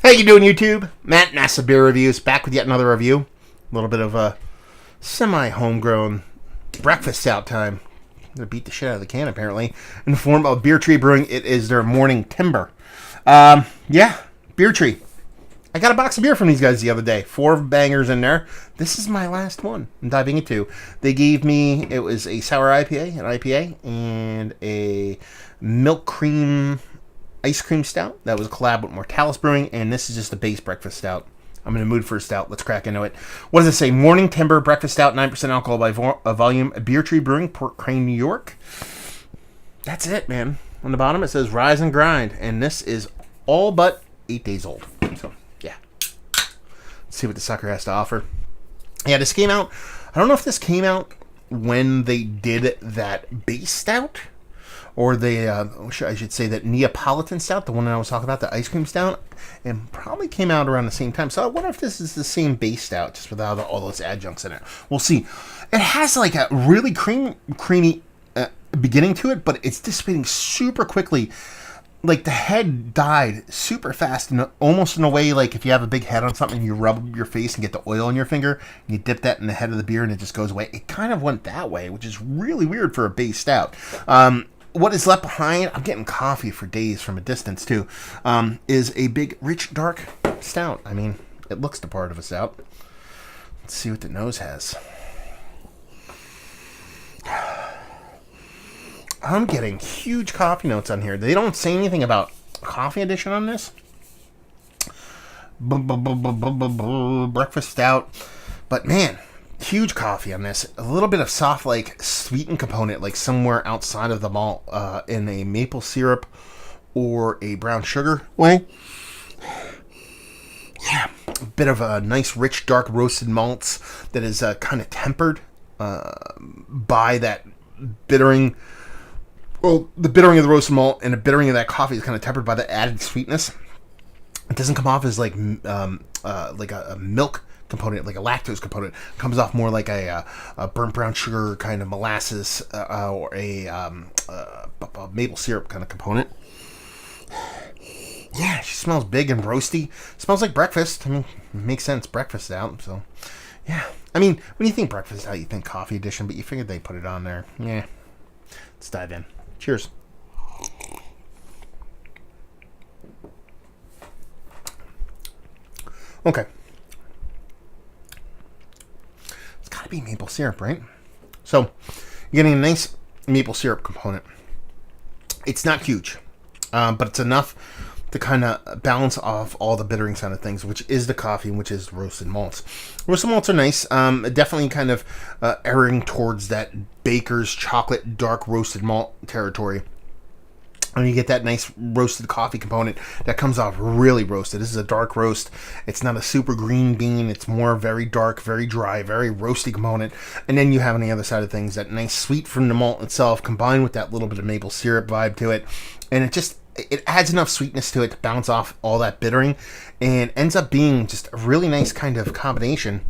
How you doing, YouTube? Matt, NASA Beer Reviews, back with yet another review. A little bit of a semi-homegrown breakfast stout time. I'm going to beat the shit out of the can, apparently. In the form of Beer Tree Brewing, it is their Morning Timber. Yeah, Beer Tree. I got a box of beer from these guys the other day. 4 bangers in there. This is my last one I'm diving into. They gave me, it was a sour IPA, an IPA, and a milk cream ice cream stout. That was a collab with Mortalis Brewing, and this is just a base breakfast stout. I'm in the mood for a stout. Let's crack into it. What does it say? Morning Timber Breakfast Stout, 9% alcohol by volume, Beer Tree Brewing, Port Crane, New York. That's it, man. On the bottom it says Rise and Grind, and this is all but 8 days old. So, yeah. Let's see what the sucker has to offer. Yeah, this came out, I don't know if this came out when they did that base stout, or the, I should say that Neapolitan stout, the one that I was talking about, the ice cream stout, and probably came out around the same time. So I wonder if this is the same base stout, just without all those adjuncts in it. We'll see. It has like a really creamy beginning to it, but it's dissipating super quickly. Like the head died super fast, and almost in a way like if you have a big head on something, you rub your face and get the oil in your finger, and you dip that in the head of the beer, and it just goes away. It kind of went that way, which is really weird for a base stout. What is left behind, I'm getting coffee for days from a distance too, is a big, rich, dark stout. I mean, it looks the part of a stout. Let's see what the nose has. I'm getting huge coffee notes on here. They don't say anything about coffee addition on this. Breakfast stout. But man, huge coffee on this. A little bit of soft, like, sweetened component, like somewhere outside of the malt in a maple syrup or a brown sugar way. Yeah, a bit of a nice, rich, dark roasted malts that is kind of tempered by that bittering. Well, the bittering of the roasted malt and the bittering of that coffee is kind of tempered by the added sweetness. It doesn't come off as like a milk component, like a lactose component. It comes off more like a burnt brown sugar kind of molasses or a maple syrup kind of component. Yeah, she smells big and roasty. Smells like breakfast. I mean, it makes sense, breakfast out. So, yeah. I mean, when you think breakfast out, you think coffee edition, but you figured they put it on there. Yeah. Let's dive in. Cheers. Okay. It's got to be maple syrup, right? So, you're getting a nice maple syrup component. It's not huge, but it's enough to kind of balance off all the bittering side of things, which is the coffee and which is roasted malts. Roasted malts are nice. Definitely kind of erring towards that baker's chocolate dark roasted malt territory. And you get that nice roasted coffee component that comes off really roasted. This is a dark roast. It's not a super green bean. It's more very dark, very dry, very roasty component. And then you have on the other side of things that nice sweet from the malt itself combined with that little bit of maple syrup vibe to it. And it adds enough sweetness to it to bounce off all that bittering and ends up being just a really nice kind of combination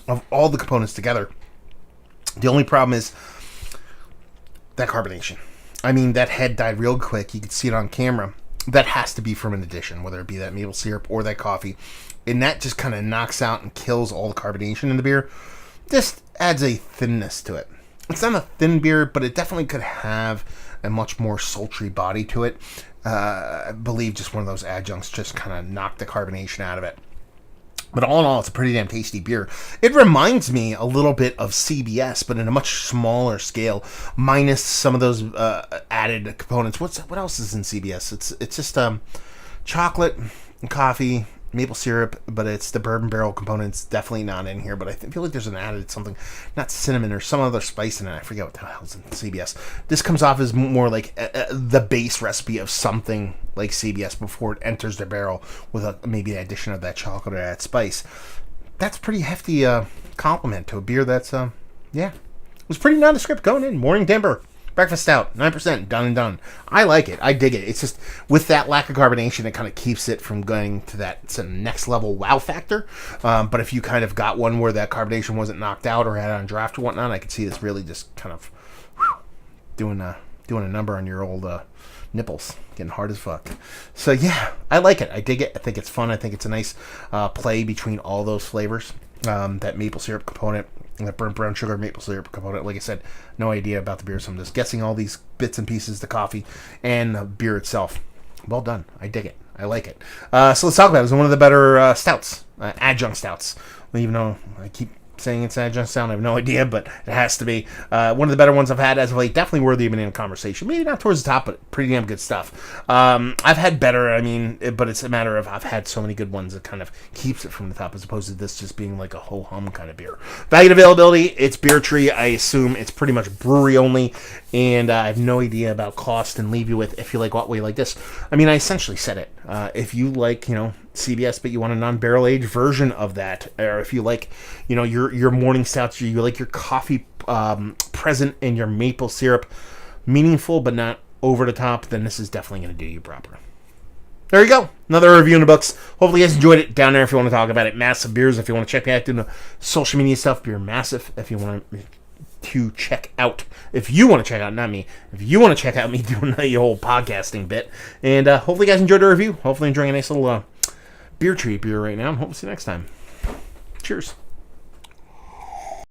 of all the components together. The only problem is that carbonation. I mean, that head died real quick. You could see it on camera. That has to be from an addition, whether it be that maple syrup or that coffee. And that just kind of knocks out and kills all the carbonation in the beer. Just adds a thinness to it. It's not a thin beer, but it definitely could have a much more sultry body to it. I believe just one of those adjuncts just kind of knocked the carbonation out of it. But all in all, it's a pretty damn tasty beer. It reminds me a little bit of CBS, but in a much smaller scale, minus some of those added components. What else is in CBS? It's just chocolate, coffee, maple syrup, but it's the bourbon barrel components definitely not in here. But I feel like there's an added something, not cinnamon or some other spice in it. I forget what the hell's in CBS. This comes off as more like the base recipe of something like CBS before it enters the barrel with maybe the addition of that chocolate or that spice. That's pretty hefty compliment to a beer that's yeah, it was pretty nondescript going in. Morning Timber breakfast stout, 9%, done and done. I like it. I dig it. It's just with that lack of carbonation, it kind of keeps it from going to that next level wow factor. But if you kind of got one where that carbonation wasn't knocked out or had it on draft or whatnot, I could see this really just kind of doing doing a number on your old nipples. Getting hard as fuck. So yeah, I like it. I dig it. I think it's fun. I think it's a nice play between all those flavors. That maple syrup component, that burnt brown sugar maple syrup component. Like I said, no idea about the beer, so I'm just guessing all these bits and pieces, the coffee and the beer itself. Well done. I dig it. I like it. So let's talk about it. It's one of the better stouts, adjunct stouts. Even though I keep saying it's adjunct stout, I have no idea, but it has to be. One of the better ones I've had as of late. Definitely worthy of being in a conversation. Maybe not towards the top, but pretty damn good stuff. I've had better, but it's a matter of I've had so many good ones that kind of keeps it from the top as opposed to this just being like a ho-hum kind of beer. Value and availability, it's Beer Tree. I assume it's pretty much brewery only, and I have no idea about cost and leave you with if you like what way like this. I mean, I essentially said it. If you like, CBS, but you want a non-barrel aged version of that, or if you like, your morning stouts, you like your coffee present and your maple syrup meaningful but not over the top, then this is definitely going to do you proper. There you go. Another review in the books. Hopefully you guys enjoyed it. Down there if you want to talk about it. Massive Beers if you want to check me out doing the social media stuff. Beer Massive if you want to check out. If you want to check out, not me. If you want to check out me doing the whole podcasting bit. And hopefully you guys enjoyed the review. Hopefully enjoying a nice little Beer Tree beer right now. Hope to see you next time. Cheers.